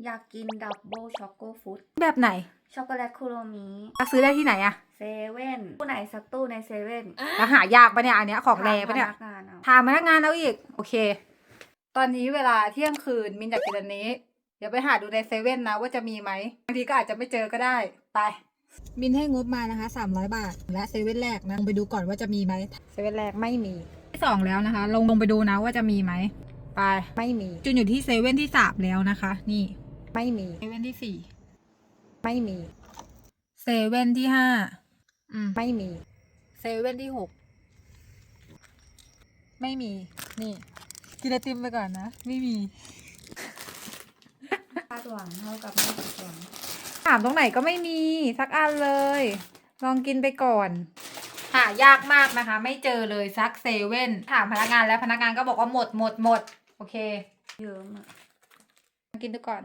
อยากกินดับเบิลช็อกโกฟุตแบบไหนช็อกโกแลตคุโรมิ ซื้อได้ที่ไหนอะเซเว่นตู้ไหนสักตู้ในเซเว่นแล้วหายากปะเนี่ยอันเนี้ยของแรปะเนี่ย ถามพนักงานเอา ถามพนักงานเอาอีกโอเค ตอนนี้เวลาเที่ยงคืนมินอยากกินอันนี้ เดี๋ยวไปหาดูในเซเว่นนะว่าจะมีไหมบางทีก็อาจจะไม่เจอก็ได้ไปมินให้งบมานะคะ300 บาทและเซเว่นแรกนะลงไปดูก่อนว่าจะมีไหมเซเว่นแรกไม่มีที่2แล้วนะคะลงไปดูนะว่าจะมีไหมไปไม่มีจุนอยู่ที่เซเว่นที่3แล้วนะคะ นี่ไม่มีเซเว่นที่4ไม่มีเซเว่นที่5ไม่มีเซเว่นที่6ไม่มีนี่กินไอติมไปก่อนนะไม่มีคาดหวังเท่ากับไม่ผิดหวังถามตรงไหนก็ไม่มีสักอันเลยลองกินไปก่อนหายากมากนะคะไม่เจอเลยสักเซเว่นถามพนักงานแล้วพนักงานก็บอกว่าหมดโอเคเยอะมากกินดูก่อน